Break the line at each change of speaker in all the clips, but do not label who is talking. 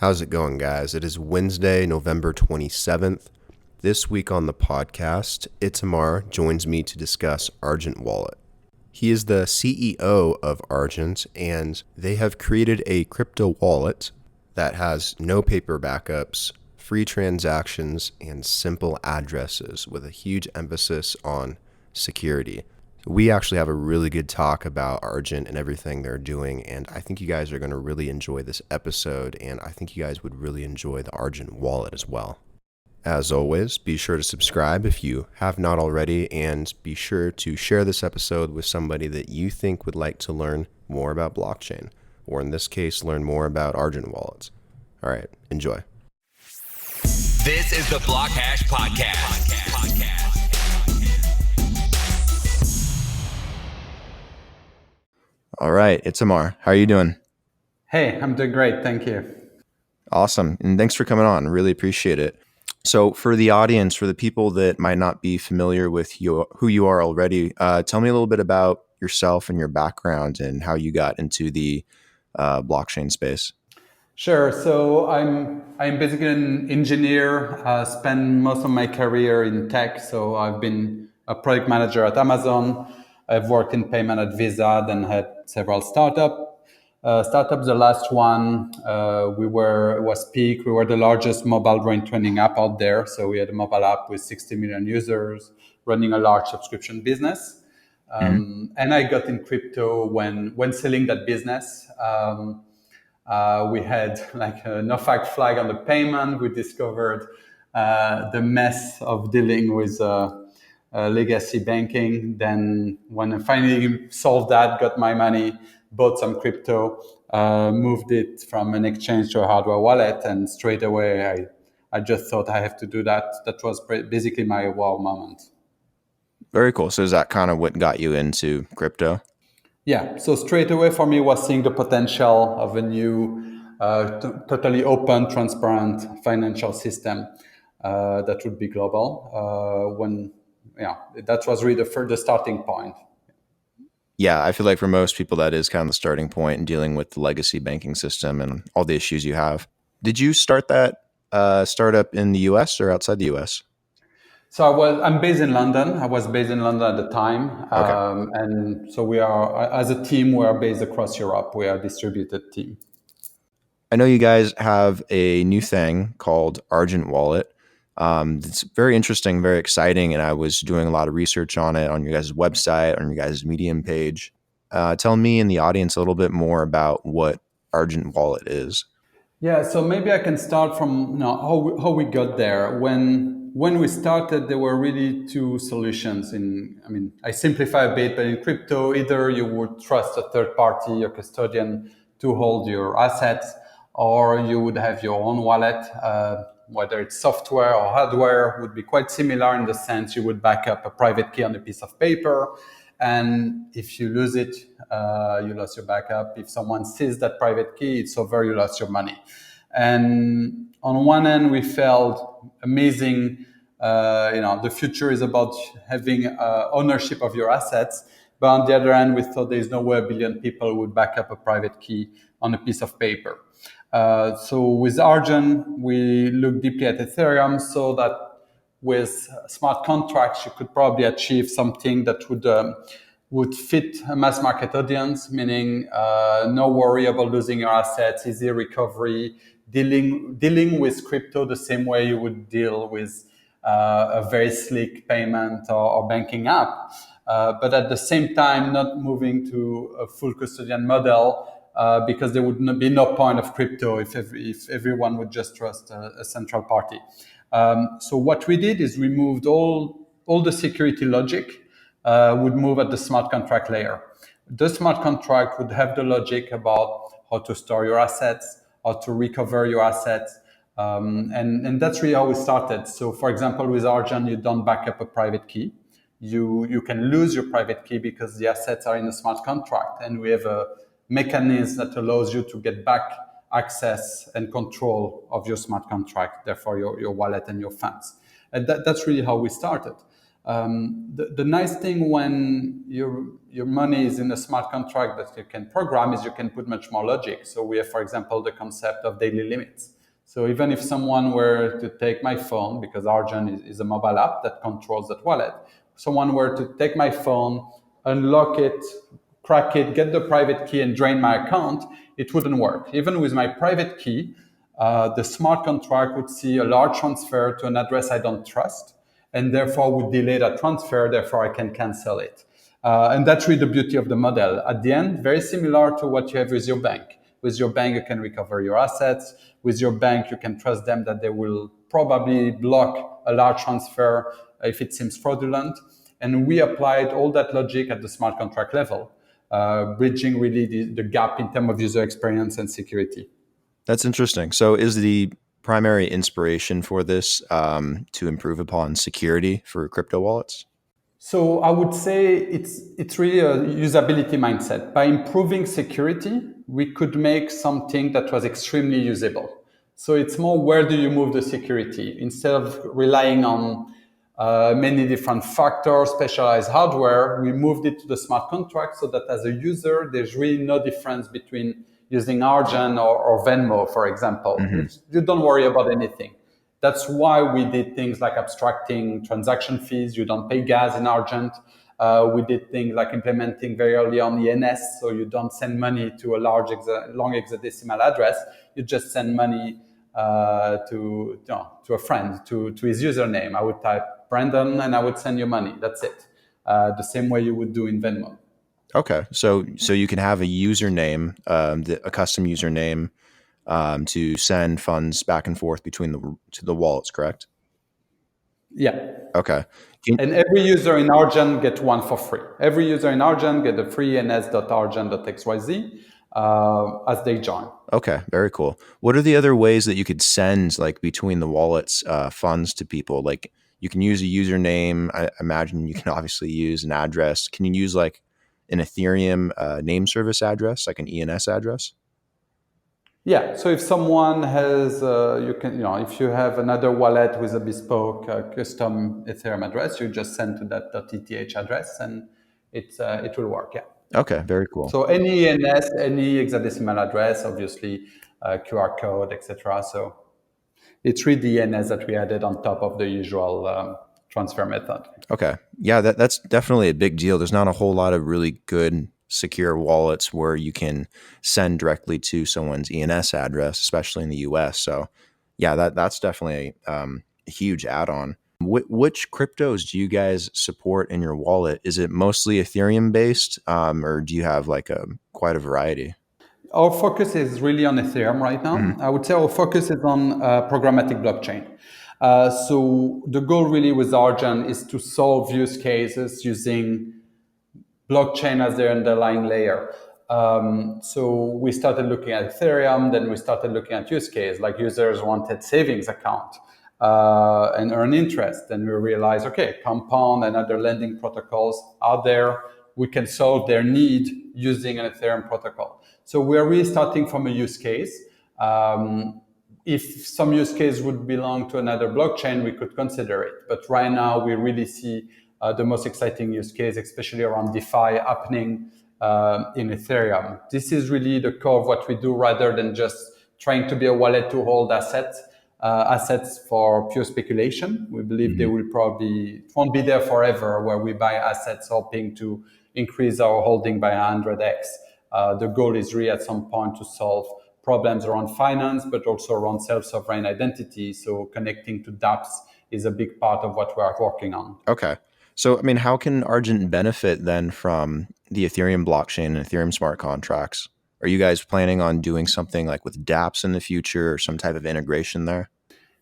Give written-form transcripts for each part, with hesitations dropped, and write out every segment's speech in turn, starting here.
How's it going, guys? It is Wednesday, November 27th. This week on the podcast, Itamar joins me to discuss Argent Wallet. He is the CEO of Argent, and they have created a crypto wallet that has no paper backups, free transactions, and simple addresses with a huge emphasis on security. We actually have a really good talk about Argent and everything they're doing, and I think you guys are going to really enjoy this episode, and I think you guys would really enjoy the Argent wallet as well. As always, be sure to subscribe if you have not already, and be sure to share this episode with somebody that you think would like to learn more about blockchain, or in this case, learn more about Argent wallets. All right, enjoy.
This is the BlockHash Podcast.
All right, Itamar, how are you doing?
Hey, I'm doing great. Thank you.
Awesome. And thanks for coming on. Really appreciate it. So for the audience, for the people that might not be familiar with who you are already, tell me a little bit about yourself and your background and how you got into the blockchain space.
Sure. So I'm basically an engineer. Spent most of my career in tech. So I've been a product manager at Amazon. I've worked in payment at Visa, then had several startups. The last one was Peak. We were the largest mobile brain training app out there. So we had a mobile app with 60 million users running a large subscription business. And I got in crypto when selling that business. We had like a no fact flag on the payment. We discovered the mess of dealing with legacy banking. Then when I finally solved that, got my money, bought some crypto, moved it from an exchange to a hardware wallet, and straight away I just thought I have to do that. That was basically my wow moment.
Very cool. So is that kind of what got you into crypto?
Yeah. So straight away for me was seeing the potential of a new, totally open, transparent financial system that would be global. That was really the starting point.
Yeah, I feel like for most people, that is kind of the starting point in dealing with the legacy banking system and all the issues you have. Did you start that startup in the US or outside the US?
So I'm based in London. I was based in London at the time.
Okay.
And so we are, as a team, we are based across Europe. We are a distributed team.
I know you guys have a new thing called Argent Wallet. It's very interesting, very exciting, and I was doing a lot of research on it on your guys' website, on your guys' Medium page. Tell me and the audience a little bit more about what Argent Wallet is.
Yeah, so maybe I can start from how we got there. When we started, there were really two solutions. I simplify a bit, but in crypto, either you would trust a third party, a custodian, to hold your assets, or you would have your own wallet. Whether it's software or hardware, would be quite similar in the sense you would back up a private key on a piece of paper. And if you lose it, you lost your backup. If someone sees that private key, it's over, you lost your money. And on one end, we felt amazing. The future is about having ownership of your assets. But on the other end, we thought there's no way a billion people would back up a private key on a piece of paper. So with Argent, we looked deeply at Ethereum, so that with smart contracts, you could probably achieve something that would fit a mass market audience, meaning no worry about losing your assets, easy recovery, dealing with crypto the same way you would deal with a very slick payment or banking app. But at the same time, not moving to a full custodian model, because there would be no point of crypto if everyone would just trust a central party. So what we did is we moved all the security logic would move at the smart contract layer. The smart contract would have the logic about how to store your assets, how to recover your assets. And that's really how we started. So for example, with Argent, you don't back up a private key. You can lose your private key because the assets are in a smart contract. And we have a mechanism that allows you to get back access and control of your smart contract, therefore your wallet and your funds. And that's really how we started. The nice thing when your money is in a smart contract that you can program is you can put much more logic. So we have, for example, the concept of daily limits. So even if someone were to take my phone, because Argent is a mobile app that controls that wallet, someone were to take my phone, unlock it, crack it, get the private key and drain my account, it wouldn't work. Even with my private key, the smart contract would see a large transfer to an address I don't trust, and therefore would delay that transfer, therefore I can cancel it. And that's really the beauty of the model. At the end, very similar to what you have with your bank. With your bank, you can recover your assets. With your bank, you can trust them that they will probably block a large transfer if it seems fraudulent. And we applied all that logic at the smart contract level, bridging really the gap in terms of user experience and security.
That's interesting. So is the primary inspiration for this to improve upon security for crypto wallets?
So I would say it's really a usability mindset. By improving security, we could make something that was extremely usable. So it's more, where do you move the security? Instead of relying on many different factors, specialized hardware, we moved it to the smart contract so that as a user, there's really no difference between using Argent or Venmo, for example. You don't worry about anything. That's why we did things like abstracting transaction fees. You don't pay gas in Argent. We did things like implementing very early on ENS, so you don't send money to a long hexadecimal address. You just send money to a friend, to his username. I would type Brandon and I would send you money. That's it. The same way you would do in Venmo.
Okay, so you can have a username, a custom username, to send funds back and forth between the wallets, correct?
Yeah.
Okay.
And every user in Argent get one for free. Every user in Argent get a free ns.argent.xyz as they join.
Okay, very cool. What are the other ways that you could send like between the wallets funds to people? Like you can use a username. I imagine you can obviously use an address. Can you use like an Ethereum name service address, like an ENS address?
Yeah. So if someone has, if you have another wallet with a bespoke custom Ethereum address, you just send to that .eth address, and it will work. Yeah.
Okay, very cool.
So any ENS, any hexadecimal address, obviously QR code, etc. So it's really the ENS that we added on top of the usual transfer method.
Okay. Yeah, that's definitely a big deal. There's not a whole lot of really good secure wallets where you can send directly to someone's ENS address, especially in the US. So yeah, that's definitely a huge add-on. Which cryptos do you guys support in your wallet? Is it mostly Ethereum based, or do you have like quite a variety?
Our focus is really on Ethereum right now. I would say our focus is on programmatic blockchain. So the goal really with Argent is to solve use cases using blockchain as their underlying layer. So we started looking at Ethereum, then we started looking at use case, like users wanted savings account and earn interest. Then we realized, okay, Compound and other lending protocols are there. We can solve their need using an Ethereum protocol. So we are really starting from a use case. If some use case would belong to another blockchain, we could consider it. But right now, we really see the most exciting use case, especially around DeFi happening in Ethereum. This is really the core of what we do, rather than just trying to be a wallet to hold assets for pure speculation. We believe they will probably won't be there forever, where we buy assets hoping to increase our holding by 100x. The goal is really at some point to solve problems around finance, but also around self-sovereign identity. So connecting to dApps is a big part of what we are working on.
Okay. So, I mean, how can Argent benefit then from the Ethereum blockchain and Ethereum smart contracts? Are you guys planning on doing something like with dApps in the future or some type of integration there?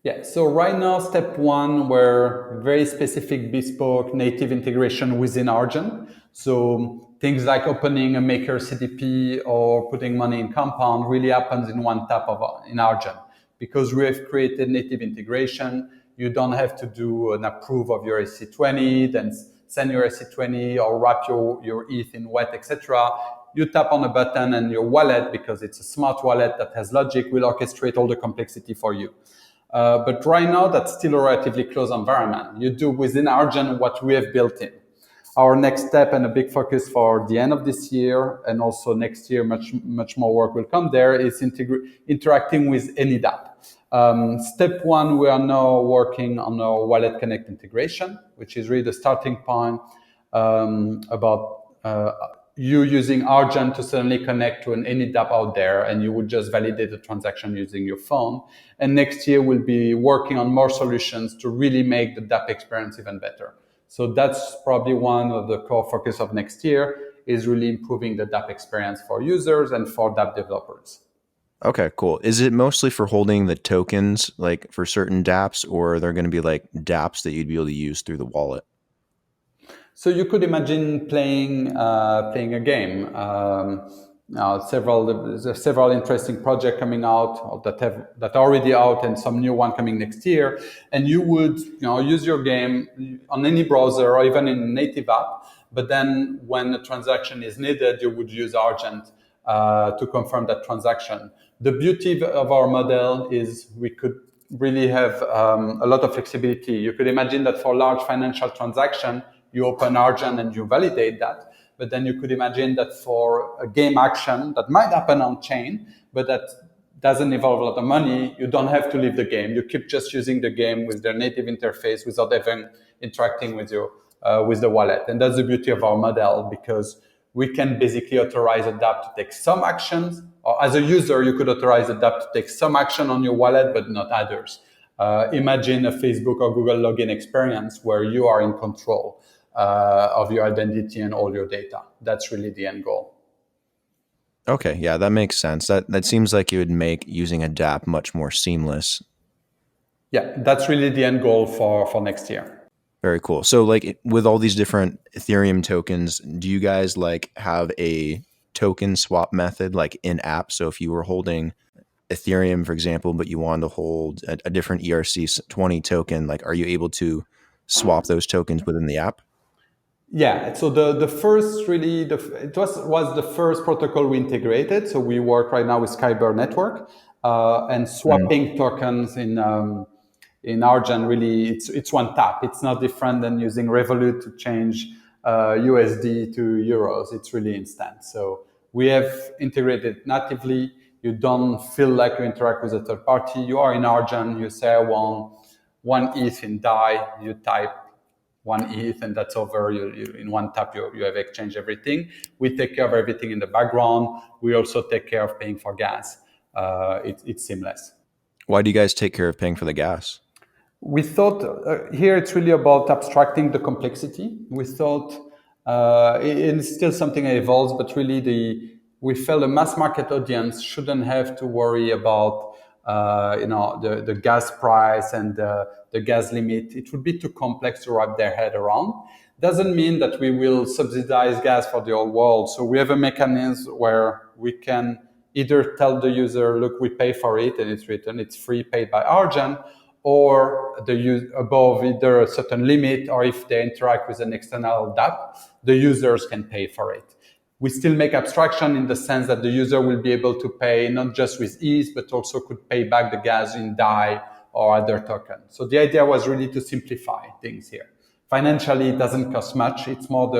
Yeah, so right now, step one, we're very specific bespoke native integration within Argent. So things like opening a Maker CDP or putting money in Compound really happens in one tap in Argent. Because we have created native integration, you don't have to do an approve of your EC20, then send your EC20 or wrap your ETH in wet, etc. You tap on a button and your wallet, because it's a smart wallet that has logic, will orchestrate all the complexity for you. But right now, that's still a relatively closed environment. You do within Argent what we have built in. Our next step and a big focus for the end of this year and also next year, much more work will come there, is interacting with any dApp. Step one, we are now working on our Wallet Connect integration, which is really the starting point about you using Argent to suddenly connect to any dApp out there, and you would just validate the transaction using your phone. And next year, we'll be working on more solutions to really make the dApp experience even better. So that's probably one of the core focus of next year, is really improving the dApp experience for users and for dApp developers.
Okay, cool. Is it mostly for holding the tokens, like for certain dApps, or are there going to be like dApps that you'd be able to use through the wallet?
So you could imagine playing a game. There's several interesting projects coming out, or that are already out, and some new one coming next year. And you would use your game on any browser or even in a native app. But then when a transaction is needed, you would use Argent to confirm that transaction. The beauty of our model is we could really have a lot of flexibility. You could imagine that for large financial transaction, you open Argent and you validate that. But then you could imagine that for a game action that might happen on chain, but that doesn't involve a lot of money, you don't have to leave the game. You keep just using the game with their native interface without even interacting with with the wallet. And that's the beauty of our model, because we can basically authorize a dApp to take some actions, or as a user, you could authorize a dApp to take some action on your wallet, but not others. Imagine a Facebook or Google login experience where you are in control of your identity and all your data. That's really the end goal.
Okay, yeah, that makes sense. That seems like it would make using a dApp much more seamless.
Yeah, that's really the end goal for next year.
Very cool. So like with all these different Ethereum tokens, do you guys like have a token swap method like in app? So if you were holding Ethereum, for example, but you wanted to hold a different ERC20 token, like are you able to swap those tokens within the app?
Yeah, so the first really, it was the first protocol we integrated. So we work right now with Kyber network and swapping tokens in Argent. Really, it's one tap. It's not different than using Revolut to change USD to euros. It's really instant. So we have integrated natively. You don't feel like you interact with a third party. You are in Argent. You say I want one ETH in DAI. You type one ETH, and that's over. You in one tap, you have exchanged everything. We take care of everything in the background. We also take care of paying for gas. It's seamless.
Why do you guys take care of paying for the gas?
We thought here it's really about abstracting the complexity. We thought it's still something that evolves, but really we felt the mass market audience shouldn't have to worry about the gas price and the gas limit. It would be too complex to wrap their head around. Doesn't mean that we will subsidize gas for the whole world. So we have a mechanism where we can either tell the user, look, we pay for it and it's written, it's free, paid by Argent, or above either a certain limit, or if they interact with an external dApp, the users can pay for it. We still make abstraction in the sense that the user will be able to pay not just with ETH, but also could pay back the gas in DAI or other token. So the idea was really to simplify things here. Financially, it doesn't cost much. It's more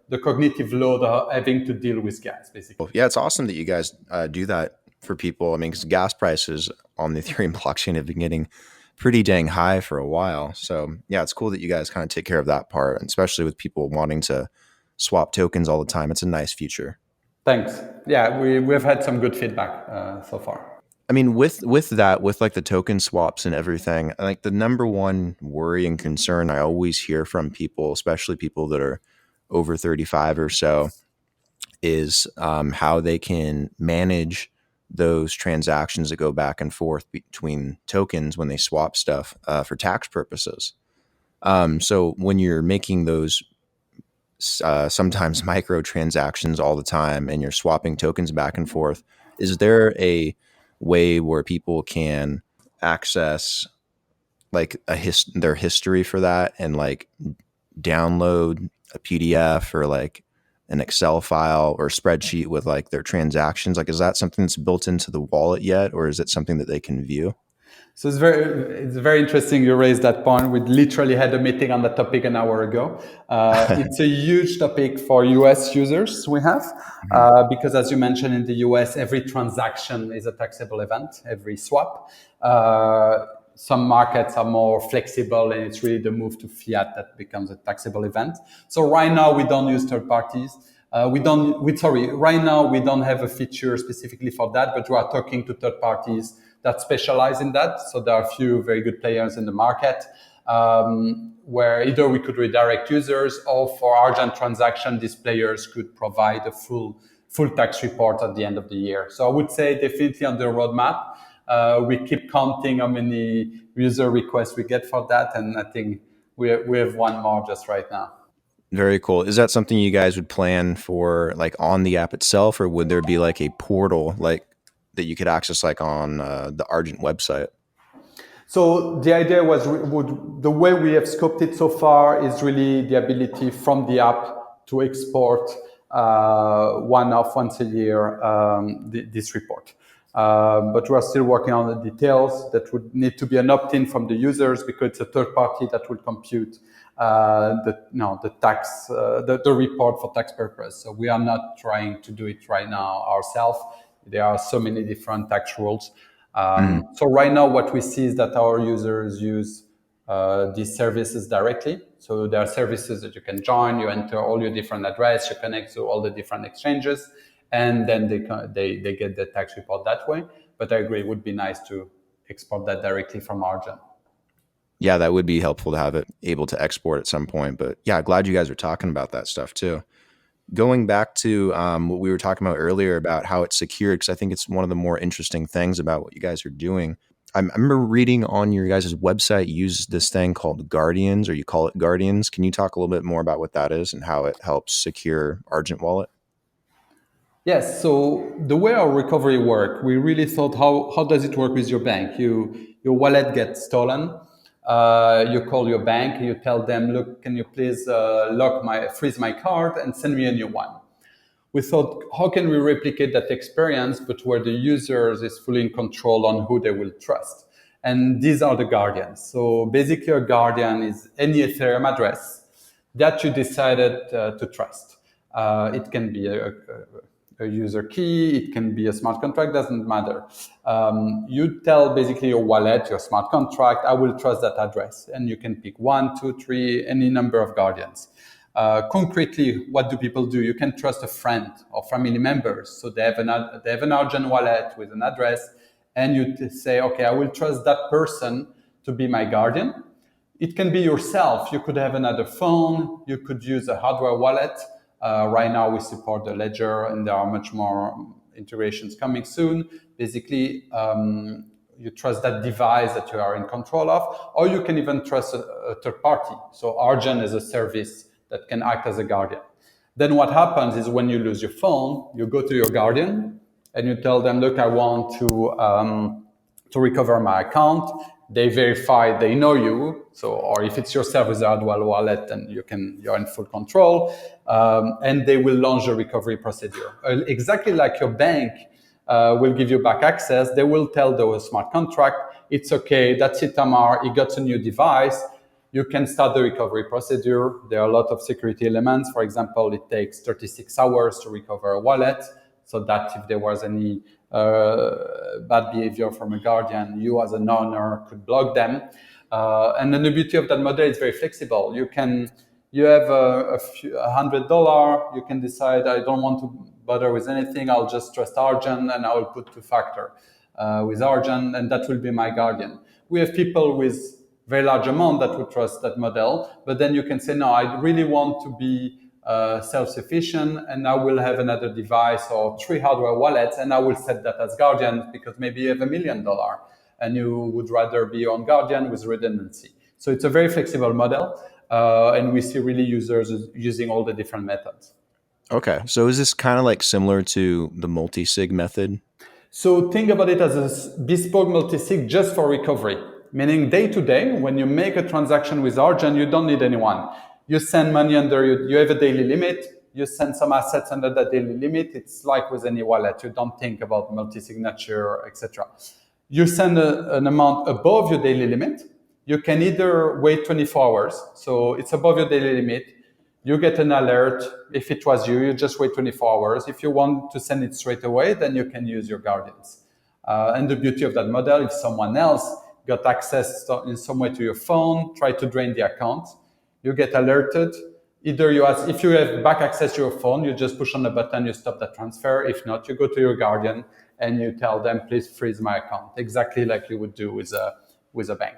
the cognitive load of having to deal with gas, basically.
Yeah, it's awesome that you guys do that for people. I mean, because gas prices on the Ethereum blockchain have been getting pretty dang high for a while. So yeah, it's cool that you guys kind of take care of that part, and especially with people wanting to swap tokens all the time. It's a nice feature.
Thanks. Yeah, we've had some good feedback so far.
I mean, with that, with like the token swaps and everything, like the number one worry and concern I always hear from people, especially people that are over 35 or so, is how they can manage those transactions that go back and forth between tokens when they swap stuff for tax purposes. So when you're making those sometimes micro transactions all the time and you're swapping tokens back and forth, is there a way where people can access like their history for that and like download a PDF or like an Excel file or spreadsheet with like their transactions? Like, is that something that's built into the wallet yet, or is it something that they can view?
So it's very interesting you raised that point. We literally had a meeting on the topic an hour ago. It's a huge topic for US users we have, because as you mentioned in the US, every transaction is a taxable event, every swap. Some markets are more flexible and it's really the move to fiat that becomes a taxable event. So right now we don't use third parties. Right now we don't have a feature specifically for that, but we are talking to third parties that specialize in that. So there are a few very good players in the market, where either we could redirect users or for Argent transaction, these players could provide a full tax report at the end of the year. So I would say definitely on the roadmap. We keep counting how many user requests we get for that. And I think we have one more just right now.
Very cool. Is that something you guys would plan for like on the app itself, or would there be like a portal like that you could access like on the Argent website?
So the idea was the way we have scoped it so far is really the ability from the app to export once a year this report. But we are still working on the details. That would need to be an opt-in from the users because it's a third party that will compute the tax, the report for tax purpose. So we are not trying to do it right now ourselves. There are so many different tax rules. So right now what we see is that our users use these services directly. So there are services that you can join, you enter all your different address, you connect to all the different exchanges, and then they get the tax report that way. But I agree, it would be nice to export that directly from Argent.
Yeah, that would be helpful to have it able to export at some point. But yeah, glad you guys are talking about that stuff too. Going back to what we were talking about earlier about how it's secure, because I think it's one of the more interesting things about what you guys are doing. I remember reading on your guys' website, you use this thing called Guardians, or you call it Guardians. Can you talk a little bit more about what that is and how it helps secure Argent Wallet?
Yes. So the way our recovery work, we really thought, how does it work with your bank? Your wallet gets stolen. You call your bank, you tell them, look, can you please freeze my card and send me a new one? We thought, how can we replicate that experience, but where the users is fully in control on who they will trust? And these are the guardians. So basically a guardian is any Ethereum address that you decided to trust. It can be a user key, it can be a smart contract, doesn't matter. You tell basically your wallet, your smart contract, I will trust that address. And you can pick 1, 2, 3, any number of guardians. Concretely, what do people do? You can trust a friend or family members. So they have an Argent wallet with an address, and you say, okay, I will trust that person to be my guardian. It can be yourself. You could have another phone. You could use a hardware wallet. Right now we support the Ledger, and there are much more integrations coming soon. Basically, you trust that device that you are in control of, or you can even trust a third party. So Argent is a service that can act as a guardian. Then what happens is when you lose your phone, you go to your guardian and you tell them, look, I want to recover my account. They verify they know you. So, or if it's yourself with a hardware wallet, then you're in full control. And they will launch a recovery procedure. Exactly like your bank will give you back access, they will tell the smart contract, it's okay, that's Itamar, he got a new device. You can start the recovery procedure. There are a lot of security elements. For example, it takes 36 hours to recover a wallet, so that if there was any bad behavior from a guardian, you as an owner could block them. And then the beauty of that model is very flexible. You have $100. You can decide, I don't want to bother with anything. I'll just trust Argent, and I will put two-factor with Argent, and that will be my guardian. We have people with very large amount that would trust that model, but then you can say, no, I really want to be self-sufficient, and I will have another device or 3 hardware wallets, and I will set that as guardian because maybe you have $1 million and you would rather be on guardian with redundancy. So it's a very flexible model, and we see really users using all the different methods.
Okay, so is this kind of like similar to the multi-sig method?
So think about it as a bespoke multi-sig just for recovery. Meaning day to day, when you make a transaction with Argent, you don't need anyone. You send money under, you have a daily limit, you send some assets under that daily limit. It's like with any wallet. You don't think about multi-signature, etc. You send an amount above your daily limit. You can either wait 24 hours. So it's above your daily limit. You get an alert. If it was you, you just wait 24 hours. If you want to send it straight away, then you can use your guardians. And the beauty of that model, if someone else got access in some way to your phone, try to drain the account, you get alerted. Either you ask, if you have back access to your phone, you just push on the button, you stop the transfer. If not, you go to your guardian and you tell them, please freeze my account, exactly like you would do with a bank.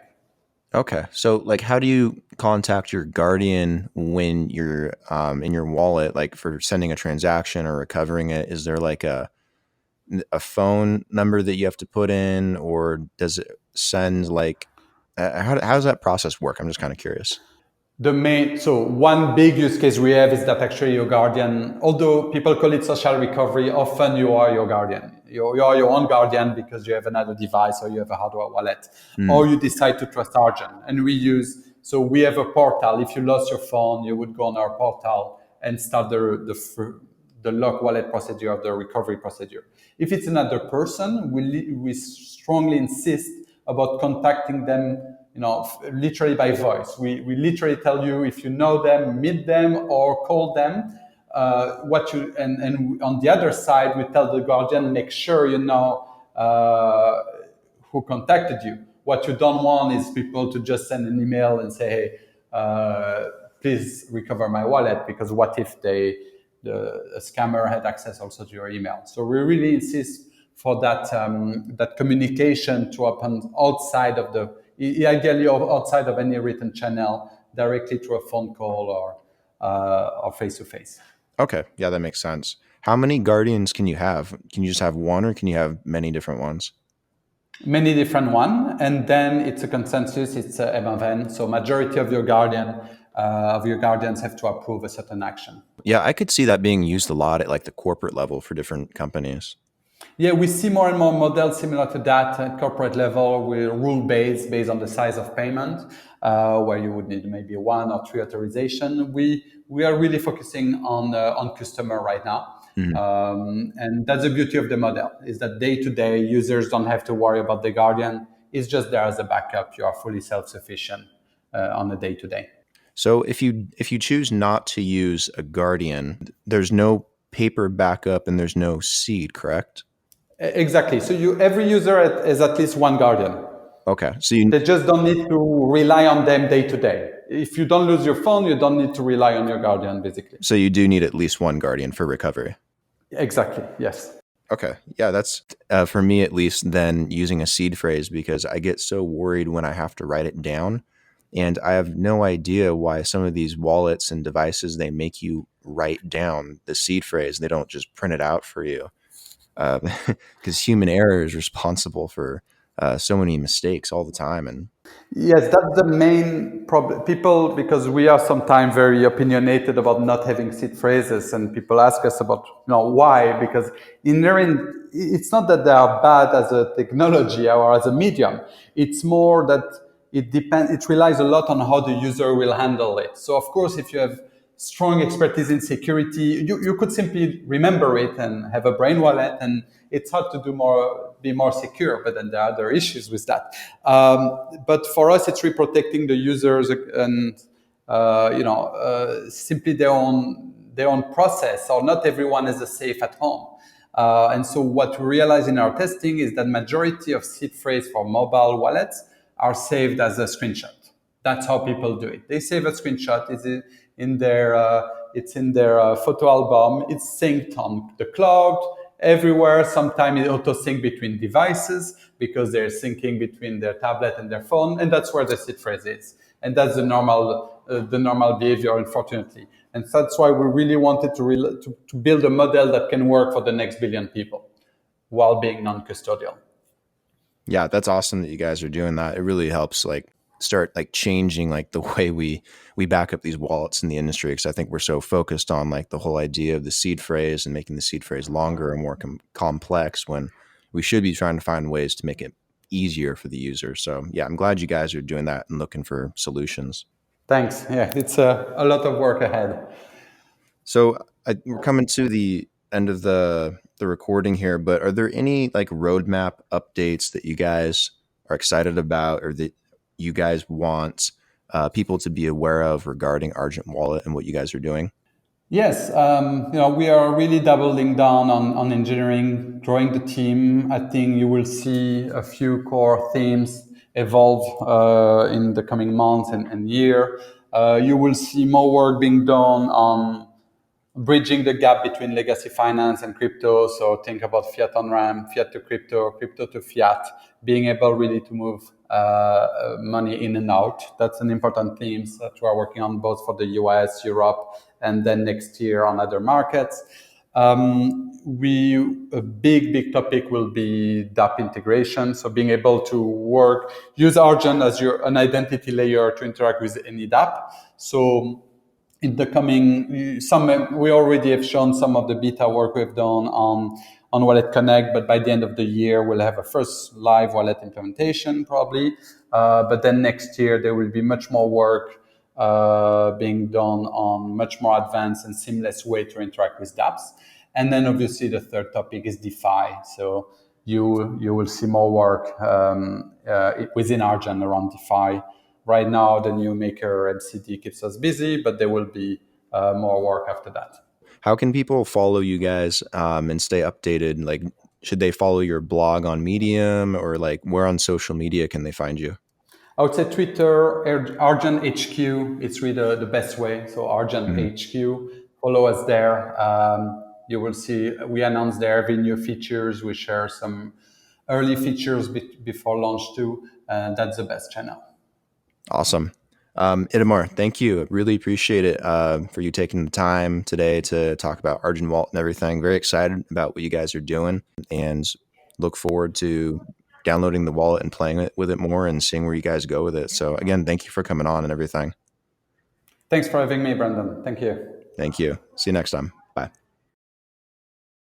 Okay. So like, how do you contact your guardian when you're in your wallet, like for sending a transaction or recovering it? Is there like a phone number that you have to put in, or does it send like, how does that process work? I'm just kind of curious.
So one big use case we have is that actually your guardian, although people call it social recovery, often you are your guardian. You are your own guardian because you have another device or you have a hardware wallet, or you decide to trust Argent. And we have a portal. If you lost your phone, you would go on our portal and start the lock wallet procedure of the recovery procedure. If it's another person, we strongly insist about contacting them, literally by voice. We literally tell you, if you know them, meet them or call them. And on the other side, we tell the guardian, make sure you know who contacted you. What you don't want is people to just send an email and say, hey, please recover my wallet, because what if a scammer had access also to your email? So we really insist for that communication to happen ideally outside of any written channel, directly through a phone call or face-to-face.
Okay. Yeah, that makes sense. How many guardians can you have? Can you just have one, or can you have many different ones?
Many different ones. And then it's a consensus, it's a MFN. So majority of your guardians have to approve a certain action.
Yeah, I could see that being used a lot at like the corporate level for different companies.
Yeah, we see more and more models similar to that at corporate level, with based on the size of payment, where you would need maybe 1 or 3 authorization. We are really focusing on customer right now. Mm-hmm. And that's the beauty of the model, is that day to day users don't have to worry about the guardian. It's just there as a backup. You are fully self-sufficient on a day to day.
So if you choose not to use a guardian, there's no paper backup and there's no seed, correct?
Exactly. So every user has at least one guardian.
Okay. So
they just don't need to rely on them day to day. If you don't lose your phone, you don't need to rely on your guardian, basically.
So you do need at least one guardian for recovery.
Exactly. Yes.
Okay. Yeah, that's for me at least, then using a seed phrase, because I get so worried when I have to write it down. And I have no idea why some of these wallets and devices, they make you write down the seed phrase. They don't just print it out for you. Because human error is responsible for so many mistakes all the time. And
yes, that's the main problem. People, because we are sometimes very opinionated about not having seed phrases, and people ask us about why. Because it's not that they are bad as a technology or as a medium. It's more that it relies a lot on how the user will handle it. So of course, if you have strong expertise in security, you could simply remember it and have a brain wallet, and it's hard to be more secure. But then there are other issues with that. But for us, it's really protecting the users and simply their own process. Or not everyone has a safe at home. And so what we realize in our testing is that majority of seed phrase for mobile wallets are saved as a screenshot. That's how people do it. They save a screenshot. It's in their photo album. It's synced on the cloud everywhere. Sometimes it auto sync between devices because they're syncing between their tablet and their phone, and that's where the seed phrase is. And that's the normal behavior, unfortunately. And that's why we really wanted to build a model that can work for the next billion people while being non-custodial.
Yeah, that's awesome that you guys are doing that. It really helps start changing the way we back up these wallets in the industry, because I think we're so focused on the whole idea of the seed phrase and making the seed phrase longer and more complex, when we should be trying to find ways to make it easier for the user. So yeah, I'm glad you guys are doing that and looking for solutions.
Thanks. Yeah, it's a lot of work ahead.
So we're coming to the end of the the recording here, but are there any like roadmap updates that you guys are excited about or that you guys want people to be aware of regarding Argent Wallet and what you guys are doing?
Yes, we are really doubling down on engineering, growing the team. I think you will see a few core themes evolve in the coming months and year. You will see more work being done on bridging the gap between legacy finance and crypto. So think about fiat on ramp, fiat to crypto, crypto to fiat, being able really to move money in and out. That's an important theme that we're working on both for the US, Europe, and then next year on other markets. A big topic will be dApp integration. So being able to use Argent as an identity layer to interact with any dApp. So in the coming, we already have shown some of the beta work we've done on Wallet Connect, but by the end of the year, we'll have a first live wallet implementation probably. But then next year, there will be much more work being done on much more advanced and seamless way to interact with dApps. And then obviously the third topic is DeFi. So you will see more work within Argent around DeFi. Right now, the new Maker MCD keeps us busy, but there will be more work after that.
How can people follow you guys and stay updated? Like, should they follow your blog on Medium, or like where on social media can they find you?
I would say Twitter, Argent HQ. It's really the best way. So Argent HQ, follow us there. You will see we announce there every new features. We share some early features before launch too. That's the best channel.
Awesome. Itamar, thank you. Really appreciate it for you taking the time today to talk about Argent Wallet and everything. Very excited about what you guys are doing and look forward to downloading the wallet and playing with it more and seeing where you guys go with it. So again, thank you for coming on and everything.
Thanks for having me, Brandon. Thank you.
Thank you. See you next time.